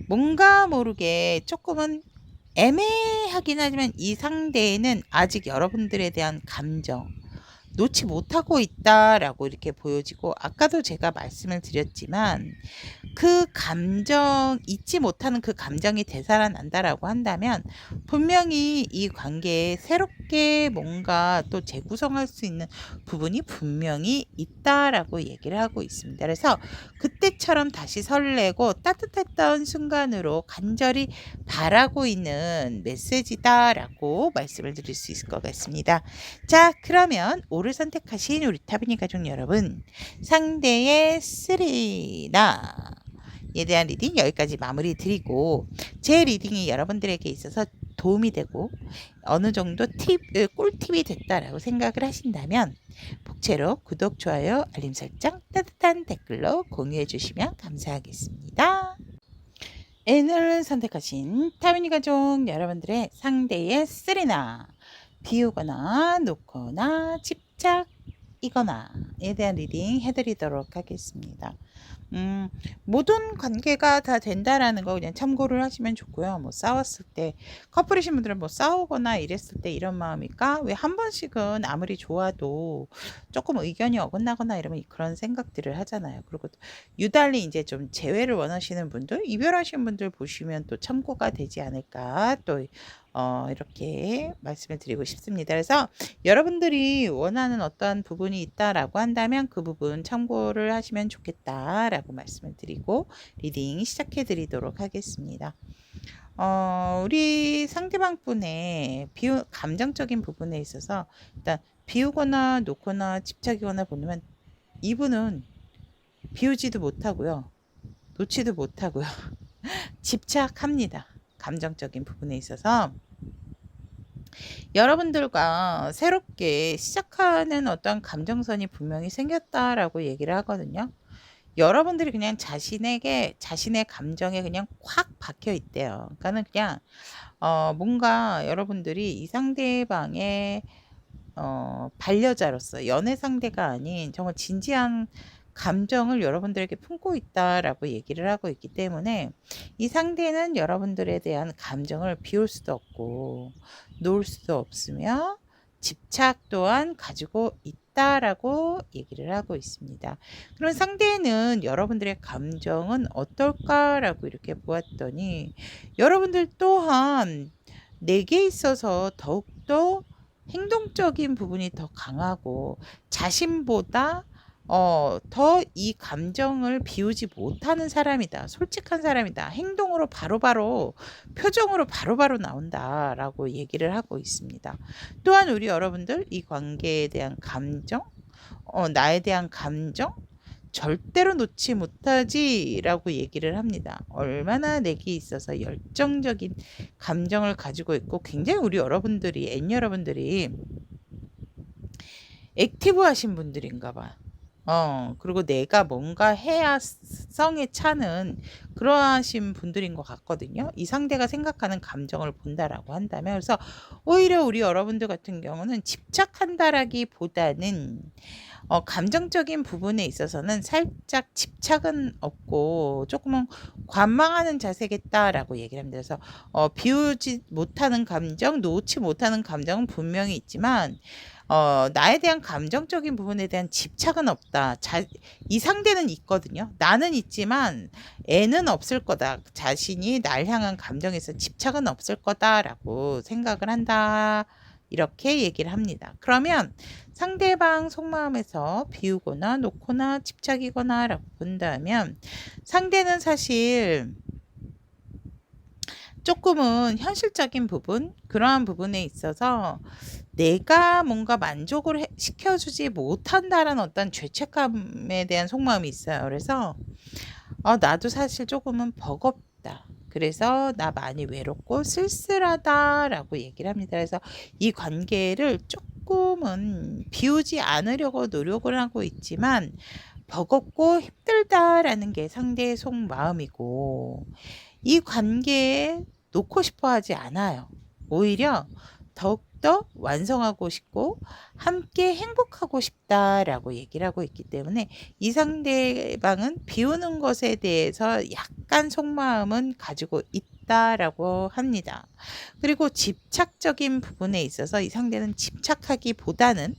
뭔가 모르게 조금은 애매하긴 하지만 이 상대는 아직 여러분들에 대한 감정, 놓지 못하고 있다라고 이렇게 보여지고, 아까도 제가 말씀을 드렸지만 그 감정, 잊지 못하는 그 감정이 되살아난다라고 한다면 분명히 이 관계에 새롭게 뭔가 또 재구성할 수 있는 부분이 분명히 있다라고 얘기를 하고 있습니다. 그래서 그때처럼 다시 설레고 따뜻했던 순간으로 간절히 바라고 있는 메시지다라고 말씀을 드릴 수 있을 것 같습니다. 자, 그러면 오를 선택하신 우리 타비니 가족 여러분, 상대의 쓰리나 에 대한 리딩 여기까지 마무리 드리고, 제 리딩이 여러분들에게 있어서 도움이 되고 어느 정도 꿀팁이 됐다라고 생각을 하신다면 복채로 구독, 좋아요, 알림 설정, 따뜻한 댓글로 공유해 주시면 감사하겠습니다. N을 선택하신 타비니 가족 여러분들의 상대의 쓰리나, 비우거나 놓거나 집착이거나에 대한 리딩 해드리도록 하겠습니다. 모든 관계가 다 된다라는 거 그냥 참고를 하시면 좋고요. 뭐 싸웠을 때, 커플이신 분들은 뭐 싸우거나 이랬을 때 이런 마음일까? 왜 한 번씩은 아무리 좋아도 조금 의견이 어긋나거나 이러면 그런 생각들을 하잖아요. 그리고 유달리 이제 좀 재회를 원하시는 분들, 이별하신 분들 보시면 또 참고가 되지 않을까 또 이렇게 말씀을 드리고 싶습니다. 그래서 여러분들이 원하는 어떤 부분이 있다라고 한다면 그 부분 참고를 하시면 좋겠다라고 말씀을 드리고 리딩 시작해 드리도록 하겠습니다. 우리 상대방 분의 감정적인 부분에 있어서 일단 비우거나 놓거나 집착이거나 보면 이분은 비우지도 못하고요. 놓지도 못하고요. 집착합니다. 감정적인 부분에 있어서 여러분들과 새롭게 시작하는 어떤 감정선이 분명히 생겼다라고 얘기를 하거든요. 여러분들이 그냥 자신의 감정에 그냥 확 박혀 있대요. 그러니까는 그냥 뭔가 여러분들이 이 상대방의 반려자로서 연애 상대가 아닌 정말 진지한 감정을 여러분들에게 품고 있다라고 얘기를 하고 있기 때문에 이 상대는 여러분들에 대한 감정을 비울 수도 없고 놓을 수도 없으며 집착 또한 가지고 있다라고 얘기를 하고 있습니다. 그럼 상대는 여러분들의 감정은 어떨까라고 이렇게 보았더니 여러분들 또한 내게 있어서 더욱더 행동적인 부분이 더 강하고 자신보다 더 이 감정을 비우지 못하는 사람이다. 솔직한 사람이다. 행동으로 바로바로, 표정으로 바로바로 나온다라고 얘기를 하고 있습니다. 또한 우리 여러분들 이 관계에 대한 감정, 나에 대한 감정, 절대로 놓지 못하지라고 얘기를 합니다. 얼마나 내게 있어서 열정적인 감정을 가지고 있고 굉장히 우리 여러분들이, 여러분들이 액티브하신 분들인가 봐. 그리고 내가 뭔가 해야 성에 차는 그러하신 분들인 것 같거든요. 이 상대가 생각하는 감정을 본다라고 한다면. 그래서 오히려 우리 여러분들 같은 경우는 집착한다라기보다는 감정적인 부분에 있어서는 살짝 집착은 없고 조금은 관망하는 자세겠다라고 얘기를 합니다. 그래서 비우지 못하는 감정, 놓지 못하는 감정은 분명히 있지만 나에 대한 감정적인 부분에 대한 집착은 없다. 이 상대는 있거든요. 나는 있지만 애는 없을 거다. 자신이 날 향한 감정에서 집착은 없을 거다라고 생각을 한다. 이렇게 얘기를 합니다. 그러면 상대방 속마음에서 비우거나 놓거나 집착이거나 라고 본다면 상대는 사실 조금은 현실적인 부분, 그러한 부분에 있어서 내가 뭔가 만족을 시켜주지 못한다라는 어떤 죄책감에 대한 속마음이 있어요. 그래서 나도 사실 조금은 버겁다. 그래서 나 많이 외롭고 쓸쓸하다라고 얘기를 합니다. 그래서 이 관계를 조금은 비우지 않으려고 노력을 하고 있지만 버겁고 힘들다라는 게 상대의 속마음이고 이 관계에 놓고 싶어 하지 않아요. 오히려 더욱더 완성하고 싶고 함께 행복하고 싶다라고 얘기를 하고 있기 때문에 이 상대방은 비우는 것에 대해서 약간 속마음은 가지고 있다라고 합니다. 그리고 집착적인 부분에 있어서 이 상대는 집착하기보다는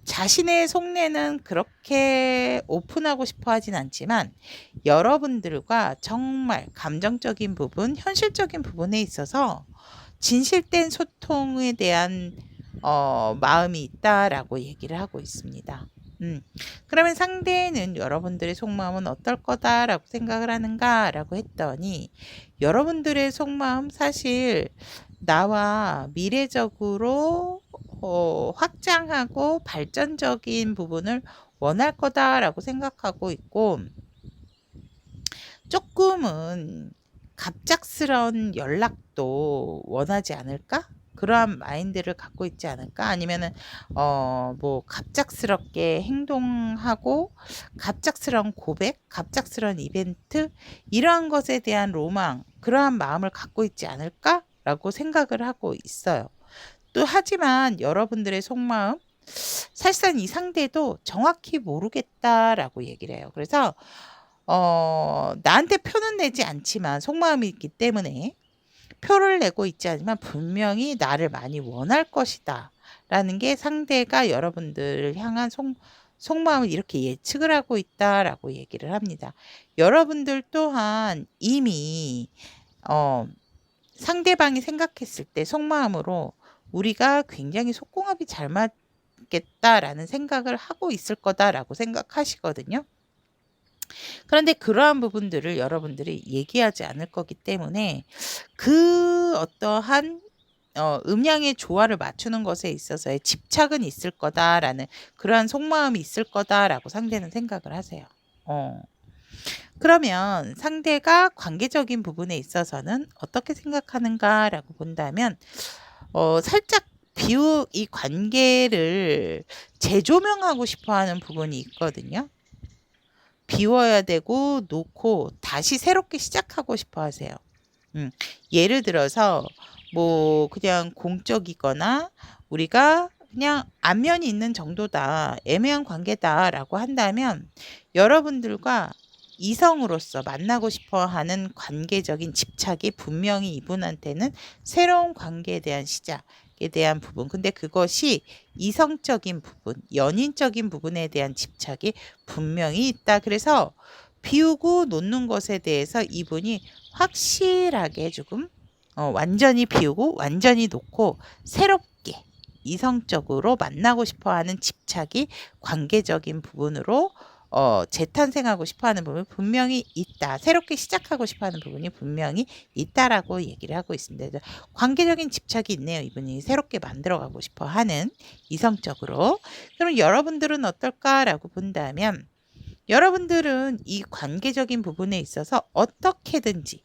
자신의 속내는 그렇게 오픈하고 싶어 하진 않지만 여러분들과 정말 감정적인 부분, 현실적인 부분에 있어서 진실된 소통에 대한 마음이 있다라고 얘기를 하고 있습니다. 그러면 상대는 여러분들의 속마음은 어떨 거다라고 생각을 하는가라고 했더니 여러분들의 속마음 사실 나와 미래적으로 확장하고 발전적인 부분을 원할 거다라고 생각하고 있고 조금은 갑작스러운 연락도 원하지 않을까? 그러한 마인드를 갖고 있지 않을까? 아니면은 뭐 갑작스럽게 행동하고 갑작스러운 고백, 갑작스러운 이벤트 이러한 것에 대한 로망, 그러한 마음을 갖고 있지 않을까라고 생각을 하고 있어요. 또 하지만 여러분들의 속마음 사실상 이 상대도 정확히 모르겠다라고 얘기를 해요. 그래서 나한테 표는 내지 않지만 속마음이 있기 때문에 표를 내고 있지 않지만 분명히 나를 많이 원할 것이다 라는 게 상대가 여러분들을 향한 속마음을 이렇게 예측을 하고 있다라고 얘기를 합니다. 여러분들 또한 이미 상대방이 생각했을 때 속마음으로 우리가 굉장히 속궁합이 잘 맞겠다라는 생각을 하고 있을 거다라고 생각하시거든요. 그런데 그러한 부분들을 여러분들이 얘기하지 않을 거기 때문에 그 어떠한 음양의 조화를 맞추는 것에 있어서의 집착은 있을 거다라는 그러한 속마음이 있을 거다라고 상대는 생각을 하세요. 그러면 상대가 관계적인 부분에 있어서는 어떻게 생각하는가라고 본다면 살짝 이 관계를 재조명하고 싶어하는 부분이 있거든요. 비워야 되고 놓고 다시 새롭게 시작하고 싶어 하세요. 예를 들어서 뭐 그냥 공적이거나 우리가 그냥 안면이 있는 정도다, 애매한 관계다라고 한다면 여러분들과 이성으로서 만나고 싶어 하는 관계적인 집착이 분명히 이분한테는 새로운 관계에 대한 시작에 대한 부분. 근데 그것이 이성적인 부분, 연인적인 부분에 대한 집착이 분명히 있다. 그래서 비우고 놓는 것에 대해서 이분이 확실하게 조금 완전히 비우고 완전히 놓고 새롭게 이성적으로 만나고 싶어 하는 집착이 관계적인 부분으로 재탄생하고 싶어 하는 부분이 분명히 있다. 새롭게 시작하고 싶어 하는 부분이 분명히 있다라고 얘기를 하고 있습니다. 관계적인 집착이 있네요. 이분이 새롭게 만들어가고 싶어 하는 이성적으로. 그럼 여러분들은 어떨까라고 본다면 여러분들은 이 관계적인 부분에 있어서 어떻게든지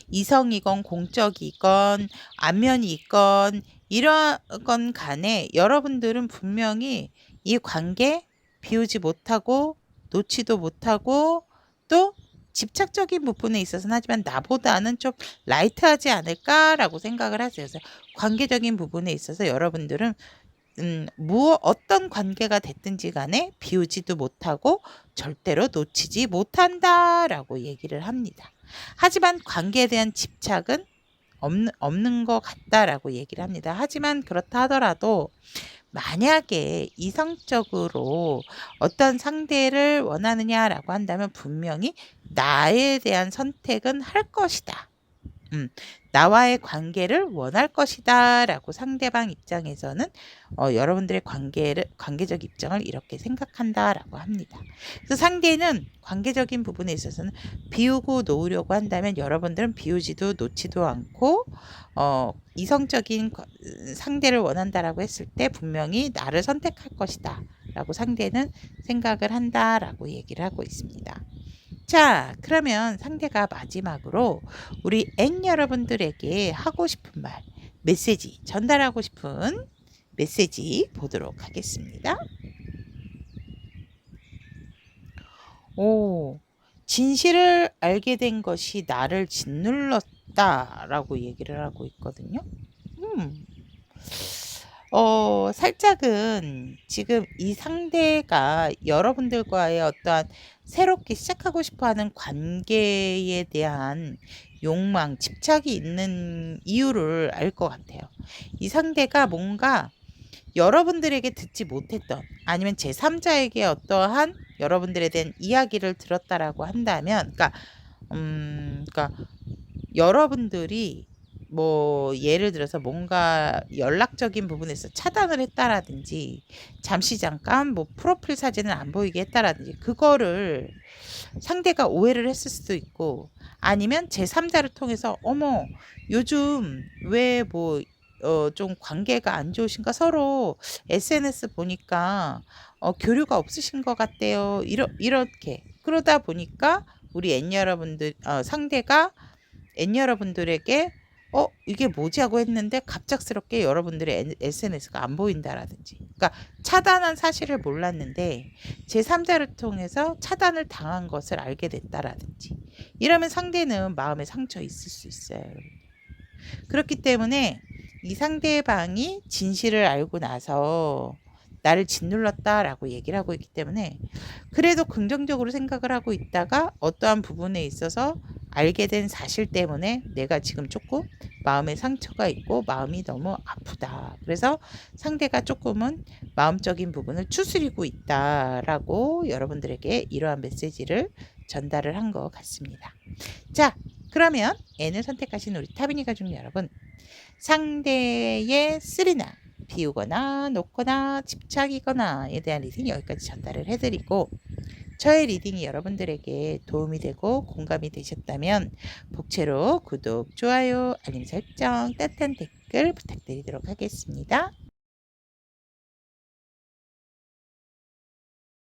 이성이건 공적이건 안면이 있건 이러건 간에 여러분들은 분명히 이 관계 비우지 못하고 놓지도 못하고 또 집착적인 부분에 있어서는 하지만 나보다는 좀 라이트하지 않을까라고 생각을 하세요. 그래서 관계적인 부분에 있어서 여러분들은 어떤 관계가 됐든지 간에 비우지도 못하고 절대로 놓치지 못한다라고 얘기를 합니다. 하지만 관계에 대한 집착은 없는 것 같다라고 얘기를 합니다. 하지만 그렇다 하더라도 만약에 이성적으로 어떤 상대를 원하느냐라고 한다면 분명히 나에 대한 선택은 할 것이다. 나와의 관계를 원할 것이다 라고 상대방 입장에서는 여러분들의 관계적 입장을 이렇게 생각한다 라고 합니다. 그래서 상대는 관계적인 부분에 있어서는 비우고 놓으려고 한다면 여러분들은 비우지도 놓지도 않고 이성적인 상대를 원한다라고 했을 때 분명히 나를 선택할 것이다 라고 상대는 생각을 한다 라고 얘기를 하고 있습니다. 자, 그러면 상대가 마지막으로 우리 N 여러분들에게 하고 싶은 말, 메시지, 전달하고 싶은 메시지 보도록 하겠습니다. 진실을 알게 된 것이 나를 짓눌렀다라고 얘기를 하고 있거든요. 살짝은 지금 이 상대가 여러분들과의 어떠한 새롭게 시작하고 싶어 하는 관계에 대한 욕망, 집착이 있는 이유를 알 것 같아요. 이 상대가 뭔가 여러분들에게 듣지 못했던 아니면 제3자에게 어떠한 여러분들에 대한 이야기를 들었다라고 한다면 그러니까 여러분들이 뭐 예를 들어서 뭔가 연락적인 부분에서 차단을 했다라든지 잠시 잠깐 뭐 프로필 사진을 안 보이게 했다라든지 그거를 상대가 오해를 했을 수도 있고 아니면 제3자를 통해서 어머 요즘 왜 뭐 좀 관계가 안 좋으신가 서로 SNS 보니까 교류가 없으신 것 같대요. 이렇게 그러다 보니까 우리 N 여러분들 상대가 N 여러분들에게 이게 뭐지 하고 했는데 갑작스럽게 여러분들의 SNS가 안 보인다라든지 그러니까 차단한 사실을 몰랐는데 제3자를 통해서 차단을 당한 것을 알게 됐다라든지 이러면 상대는 마음에 상처 있을 수 있어요. 그렇기 때문에 이 상대방이 진실을 알고 나서 나를 짓눌렀다라고 얘기를 하고 있기 때문에 그래도 긍정적으로 생각을 하고 있다가 어떠한 부분에 있어서 알게 된 사실 때문에 내가 지금 조금 마음에 상처가 있고 마음이 너무 아프다. 그래서 상대가 조금은 마음적인 부분을 추스리고 있다라고 여러분들에게 이러한 메시지를 전달을 한 것 같습니다. 자, 그러면 N을 선택하신 우리 타비니 가족 여러분, 상대의 쓰리나 비우거나 놓거나 집착이거나에 대한 리딩 여기까지 전달을 해드리고 저의 리딩이 여러분들에게 도움이 되고 공감이 되셨다면 복채로 구독, 좋아요, 알림 설정, 따뜻한 댓글 부탁드리도록 하겠습니다.